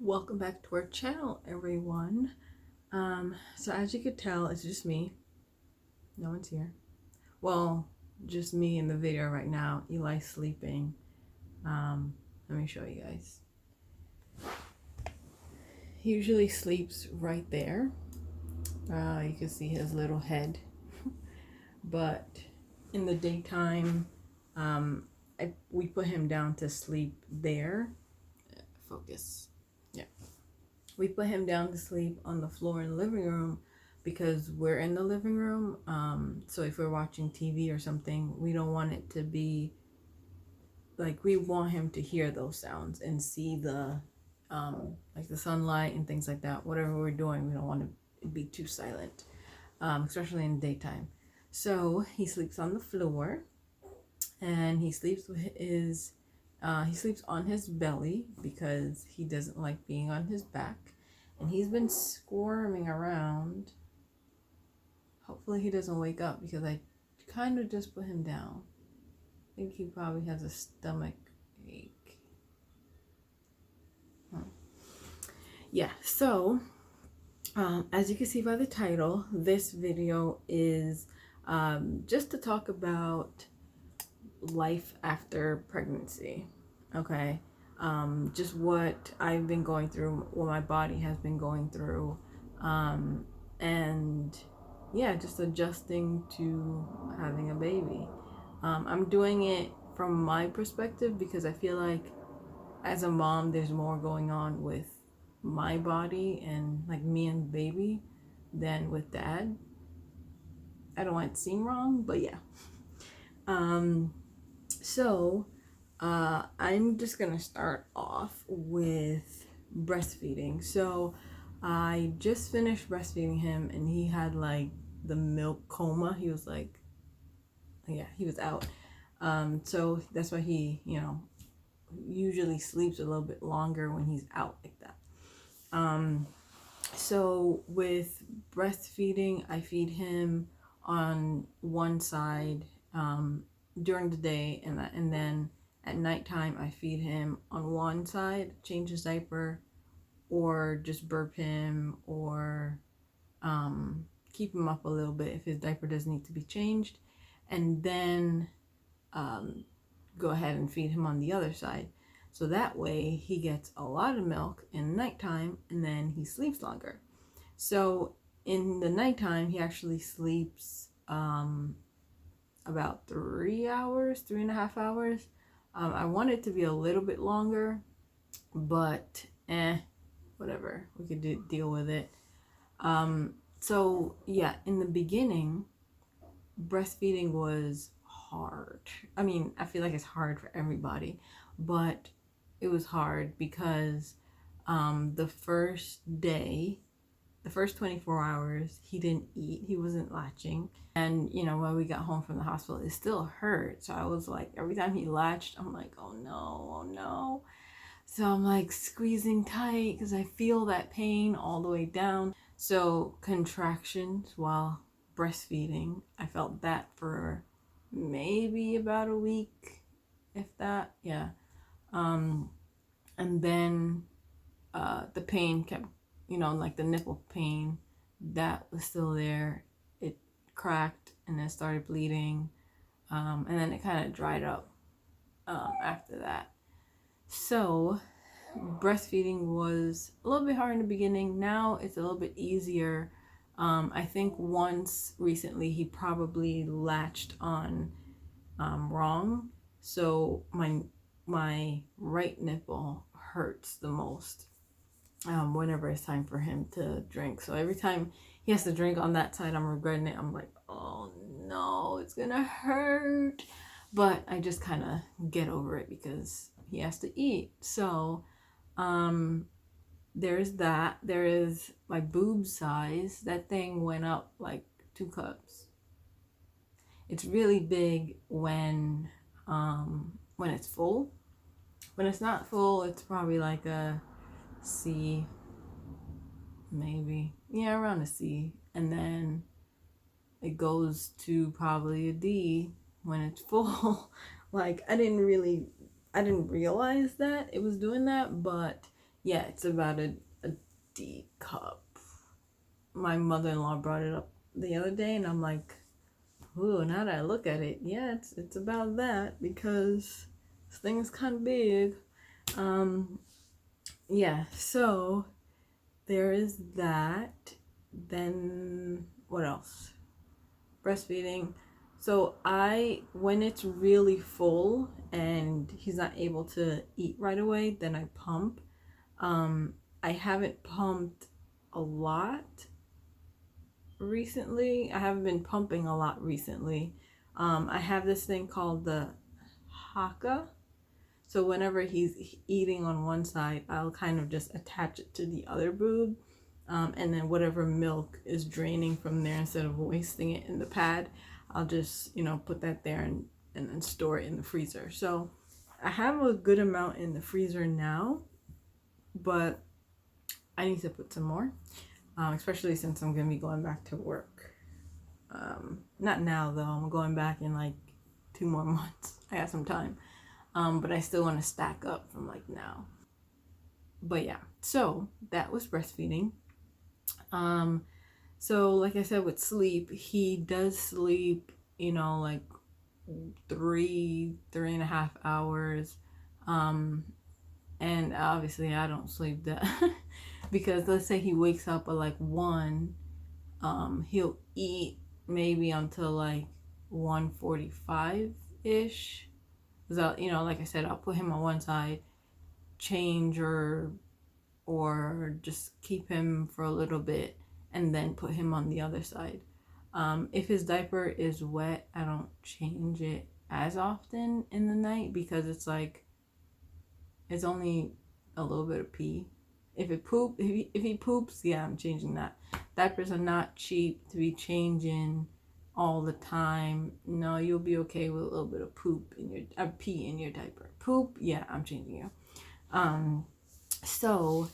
Welcome back to our channel, everyone. So as you could tell, it's just me. No one's here. Well, just me in the video right now. Eli's sleeping. Let me show you guys. He usually sleeps right there. You can see his little head. But in the daytime, we put him down to sleep there. Focus. Yeah. We put him down to sleep on the floor in the living room because we're in the living room. So if we're watching TV or something, we don't want it to be like, we want him to hear those sounds and see the like the sunlight and things like that. Whatever we're doing, we don't want to be too silent, especially in the daytime. So he sleeps on the floor, and he sleeps with his he sleeps on his belly because he doesn't like being on his back, and he's been squirming around. Hopefully he doesn't wake up because I kind of just put him down. I think he probably has a stomach ache. Yeah, so as you can see by the title, this video is just to talk about life after pregnancy. Okay, just what I've been going through, what my body has been going through, and yeah, just adjusting to having a baby. I'm doing it from my perspective because I feel like as a mom there's more going on with my body and like me and baby than with dad. I don't want it to seem wrong, but yeah. So I'm just gonna start off with breastfeeding. So I just finished breastfeeding him, and he had like the milk coma. He was like, yeah, he was out. So that's why he, usually sleeps a little bit longer when he's out like that. So with breastfeeding, I feed him on one side during the day, and then at nighttime I feed him on one side, change his diaper, or just burp him, or keep him up a little bit if his diaper does need to be changed, and then go ahead and feed him on the other side. So that way he gets a lot of milk in nighttime, and then he sleeps longer. So in the nighttime, he actually sleeps about 3.5 hours. I want it to be a little bit longer, but whatever, we could deal with it. So yeah, in the beginning, breastfeeding was hard. I mean, I feel like it's hard for everybody, but it was hard because the first day, the first 24 hours, he didn't eat. He wasn't latching. And, when we got home from the hospital, it still hurt. So I was like, every time he latched, I'm like, oh no, oh no. So I'm like squeezing tight because I feel that pain all the way down. So contractions while breastfeeding, I felt that for maybe about a week, if that. Yeah. And then the pain kept, like the nipple pain, that was still there. It cracked and then started bleeding, and then it kind of dried up after that. So breastfeeding was a little bit hard in the beginning. Now it's a little bit easier. I think once recently he probably latched on wrong, so my right nipple hurts the most whenever it's time for him to drink. So every time he has to drink on that side, I'm regretting it. I'm like, oh no, it's gonna hurt. But I just kind of get over it because he has to eat. So there's that. There is my boob size. That thing went up like 2 cups. It's really big when it's full. When it's not full, it's probably like a C, maybe. Yeah, around a C. And then it goes to probably a D when it's full. Like, I didn't realize that it was doing that, but Yeah, it's about a D cup. My mother-in-law brought it up the other day, and I'm like, ooh, now that I look at it, yeah, it's about that, because this thing is kind of big. Yeah, so there is that. Then what else? Breastfeeding. So when it's really full and he's not able to eat right away, then I pump. I haven't pumped a lot recently. I haven't been pumping a lot recently. I have this thing called the haka. So whenever he's eating on one side, I'll kind of just attach it to the other boob. And then whatever milk is draining from there, instead of wasting it in the pad, I'll just, put that there and then store it in the freezer. So I have a good amount in the freezer now, but I need to put some more, especially since I'm going to be going back to work. Not now, though. I'm going back in like 2 more months. I got some time. But I still want to stack up from like now. But yeah, so that was breastfeeding. So like I said, with sleep, he does sleep, like 3.5 hours. And obviously I don't sleep that because let's say he wakes up at like 1, he'll eat maybe until like 1:45 ish. So, like I said, I'll put him on one side, change or just keep him for a little bit, and then put him on the other side. If his diaper is wet, I don't change it as often in the night, because it's only a little bit of pee. If he poops, yeah, I'm changing that. Diapers are not cheap to be changing all the time. No, you'll be okay with a little bit of pee in your diaper. Poop, yeah, I'm changing you. So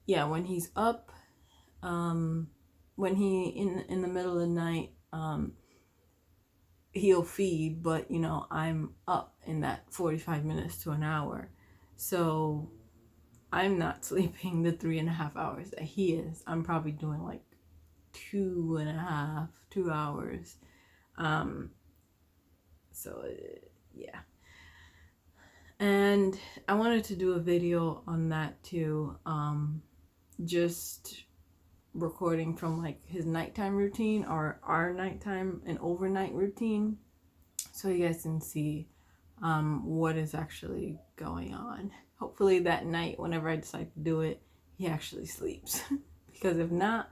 yeah, when he's up, when he in the middle of the night, he'll feed, but I'm up in that 45 minutes to an hour, so I'm not sleeping the 3.5 hours that he is. I'm probably doing like 2 hours. So yeah, and I wanted to do a video on that too, just recording from like his nighttime routine, or our nighttime and overnight routine, so you guys can see what is actually going on. Hopefully that night, whenever I decide to do it, he actually sleeps. Because if not,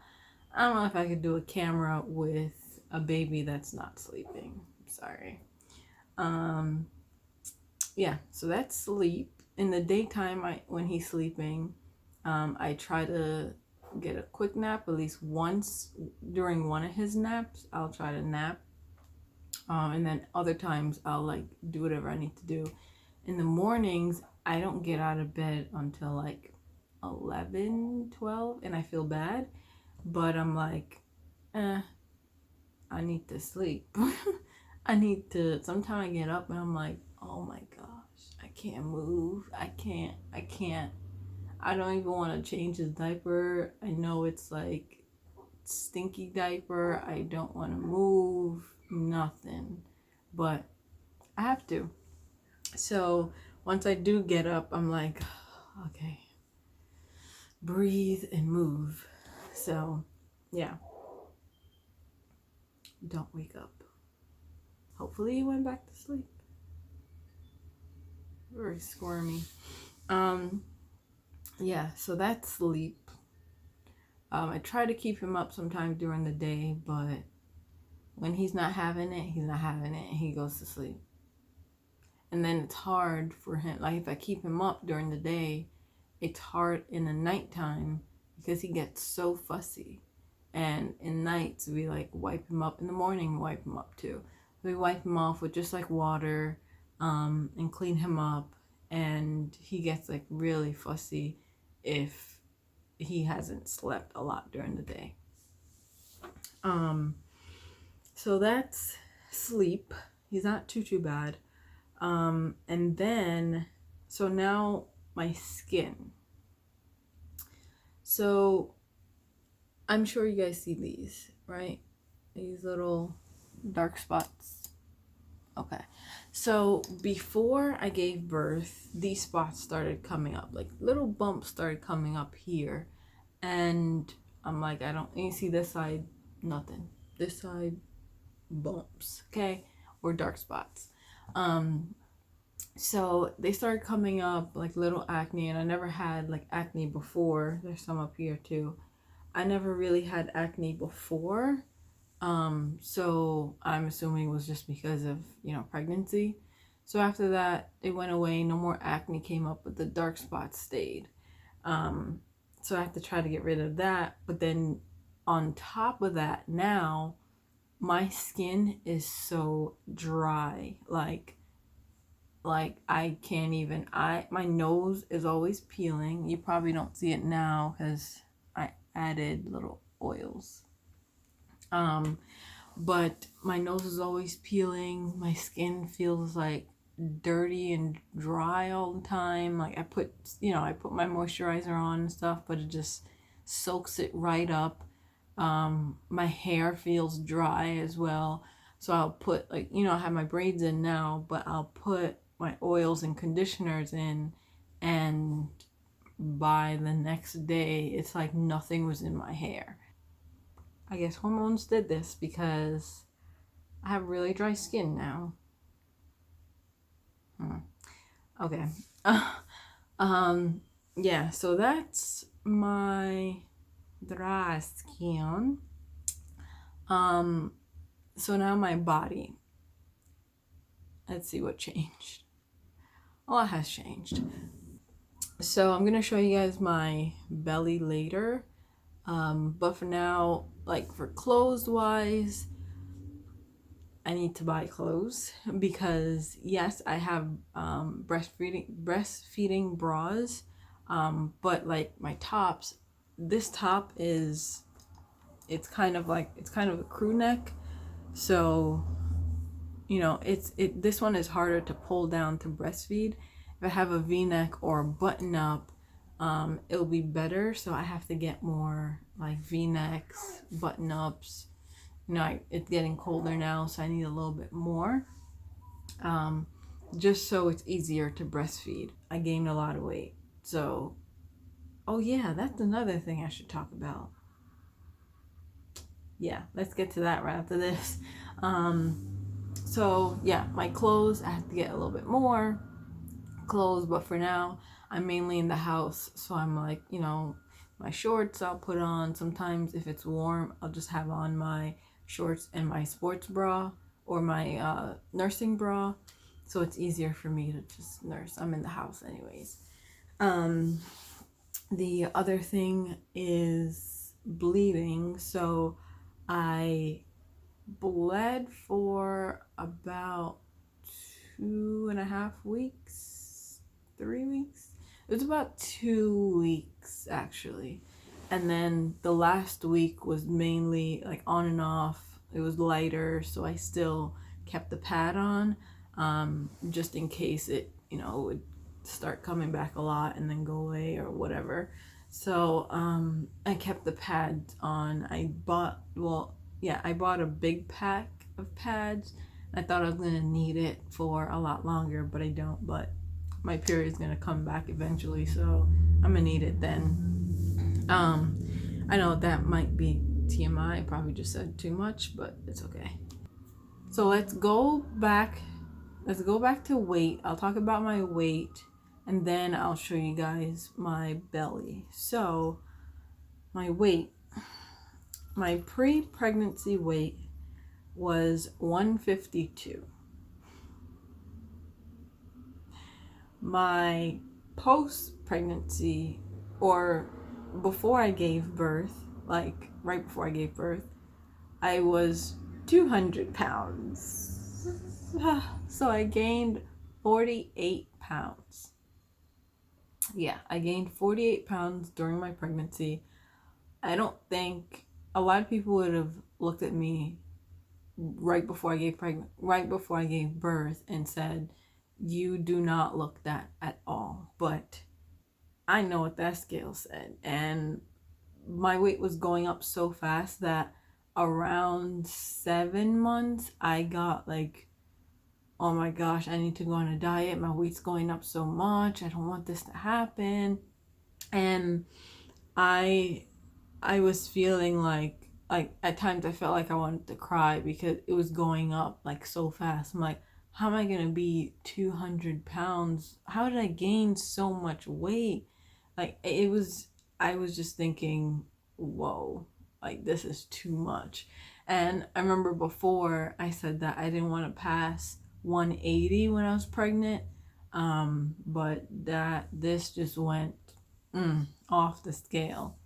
I don't know if I could do a camera with a baby that's not sleeping. Sorry. Yeah, so that's sleep. In the daytime, when he's sleeping, I try to get a quick nap at least once during one of his naps. I'll try to nap. And then other times I'll like do whatever I need to do. In the mornings, I don't get out of bed until like 11, 12, and I feel bad. But I'm like, I need to sleep. Sometimes I get up and I'm like, oh my gosh, I can't move. I can't. I don't even want to change his diaper. I know it's like stinky diaper. I don't want to move, nothing. But I have to. So once I do get up, I'm like, okay, breathe and move. So yeah, don't wake up. Hopefully he went back to sleep. Very squirmy. Yeah, so that's sleep. I try to keep him up sometime during the day, but when he's not having it, he's not having it, and he goes to sleep. And then it's hard for him. Like if I keep him up during the day, it's hard in the nighttime because he gets so fussy. And in nights, we like wipe him up. In the morning, we wipe him up too. We wipe him off with just like water, and clean him up. And he gets like really fussy if he hasn't slept a lot during the day. So that's sleep. He's not too bad. And then, so now my skin. So I'm sure you guys see these, right? These little dark spots. Okay. So before I gave birth, these spots started coming up. Like little bumps started coming up here. And I'm like, you see this side, nothing. This side, bumps, okay? Or dark spots. So they started coming up like little acne, and I never had like acne before. There's some up here too. I never really had acne before. So I'm assuming it was just because of, pregnancy. So after that, it went away. No more acne came up, but the dark spots stayed. So I have to try to get rid of that. But then on top of that, now my skin is so dry. Like I can't even, my nose is always peeling. You probably don't see it now because I added little oils. But my nose is always peeling. My skin feels like dirty and dry all the time. Like I put my moisturizer on and stuff, but it just soaks it right up. My hair feels dry as well. So I'll put I have my braids in now, but I'll put my oils and conditioners in, and by the next day, it's like nothing was in my hair. I guess hormones did this because I have really dry skin now. Okay. Yeah, so that's my dry skin. So now my body. Let's see what changed. A lot has changed. So I'm gonna show you guys my belly later. But for now, like for clothes wise, I need to buy clothes because yes, I have breastfeeding bras, but like my tops, this top it's kind of a crew neck, so this one is harder to pull down to breastfeed. If I have a V-neck or button up, it'll be better. So I have to get more like V-necks, button ups. It's getting colder now, so I need a little bit more. Just so it's easier to breastfeed. I gained a lot of weight. So, oh yeah, that's another thing I should talk about. Yeah, let's get to that right after this. So yeah, my clothes, I have to get a little bit more clothes, but for now, I'm mainly in the house. So I'm like, my shorts I'll put on. Sometimes if it's warm, I'll just have on my shorts and my sports bra or my nursing bra. So it's easier for me to just nurse. I'm in the house anyways. The other thing is bleeding. So I bled for about 2.5 weeks, 3 weeks. It was about 2 weeks actually. And then the last week was mainly like on and off. It was lighter, so I still kept the pad on, just in case it, would start coming back a lot and then go away or whatever. So I kept the pads on. I bought a big pack of pads. I thought I was going to need it for a lot longer, but I don't. But my period is going to come back eventually, so I'm going to need it then. I know that might be TMI. I probably just said too much, but it's okay. So let's go back to weight. I'll talk about my weight, and then I'll show you guys my belly. So my weight, my pre-pregnancy weight was 152. My post-pregnancy, or before I gave birth, like right before I gave birth, I was 200 pounds. So I gained 48 pounds. Yeah, I gained 48 pounds during my pregnancy. I don't think a lot of people would have looked at me right before I gave birth and said, "You do not look that at all." But I know what that scale said, and my weight was going up so fast that around 7 months I got like, oh my gosh, I need to go on a diet. My weight's going up so much. I don't want this to happen. And I was feeling like at times I felt like I wanted to cry because it was going up like so fast. I'm like, how am I gonna be 200 pounds? How did I gain so much weight? Like I was just thinking, whoa, like this is too much. And I remember before I said that I didn't want to pass 180 when I was pregnant, but that this just went off the scale.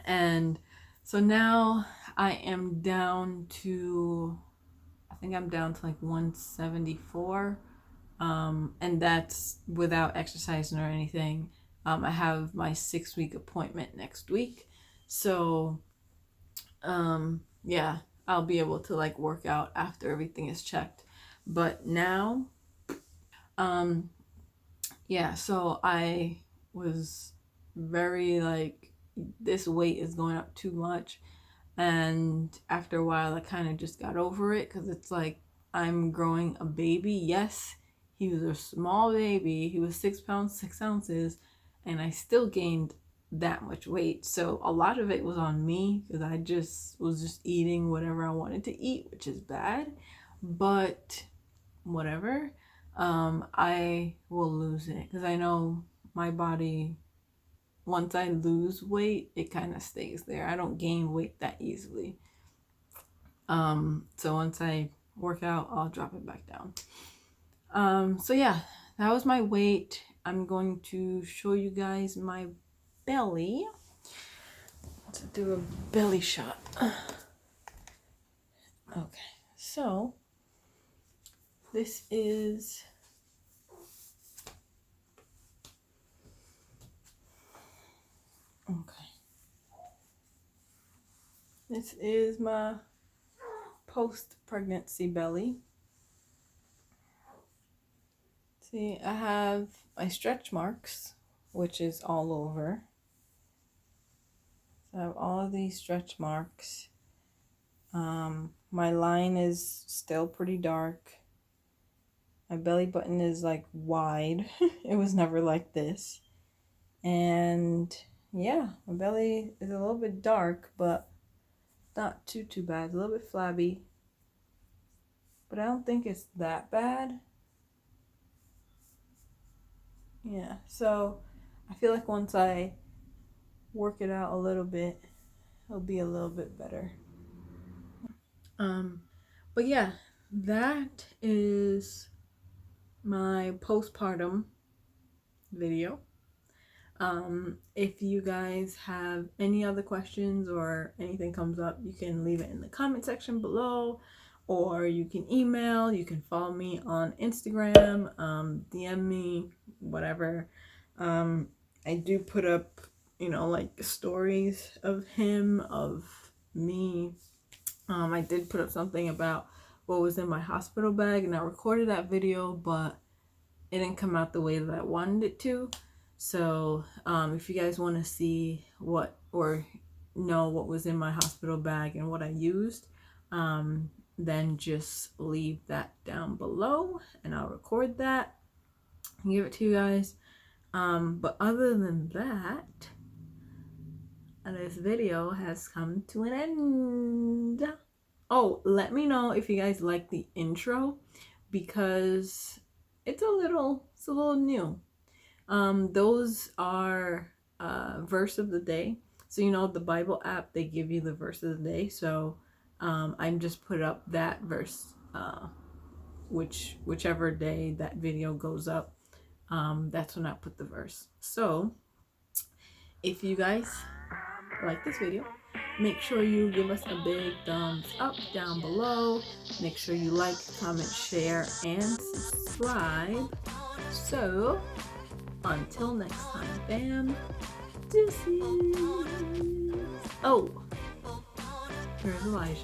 And so now I am down to, I think I'm down to like 174, and that's without exercising or anything. I have my 6-week appointment next week, so yeah, I'll be able to like work out after everything is checked. But now, yeah, so I was very like, this weight is going up too much. And after a while, I kind of just got over it because it's like I'm growing a baby. Yes, he was a small baby. He was 6 pounds, 6 ounces, and I still gained that much weight. So a lot of it was on me because I just was just eating whatever I wanted to eat, which is bad. But whatever, I will lose it because I know my body, once I lose weight, it kind of stays there. I don't gain weight that easily. So once I work out, I'll drop it back down. So yeah, that was my weight. I'm going to show you guys my belly. Let's do a belly shot. Okay, so this is This is my post-pregnancy belly. See, I have my stretch marks, which is all over. So I have all of these stretch marks. My line is still pretty dark. My belly button is like wide. It was never like this. And yeah, my belly is a little bit dark, but not too bad. A little bit flabby, but I don't think it's that bad. Yeah, so I feel like once I work it out a little bit, it'll be a little bit better. But yeah, that is my postpartum video. If you guys have any other questions or anything comes up, you can leave it in the comment section below, or you can email, you can follow me on Instagram, DM me, whatever. I do put up, like stories of him, of me. I did put up something about what was in my hospital bag, and I recorded that video, but it didn't come out the way that I wanted it to. So if you guys want to see what, or know what was in my hospital bag and what I used, then just leave that down below and I'll record that and give it to you guys. But other than that, this video has come to an end. Oh, let me know if you guys like the intro, because it's a little new. Those are verse of the day. So the Bible app, they give you the verse of the day. So I'm just put up that verse, whichever day that video goes up, that's when I put the verse. So if you guys like this video, make sure you give us a big thumbs up down below. Make sure you like, comment, share, and subscribe. So until next time, fam, deuces. Oh, here's Elijah.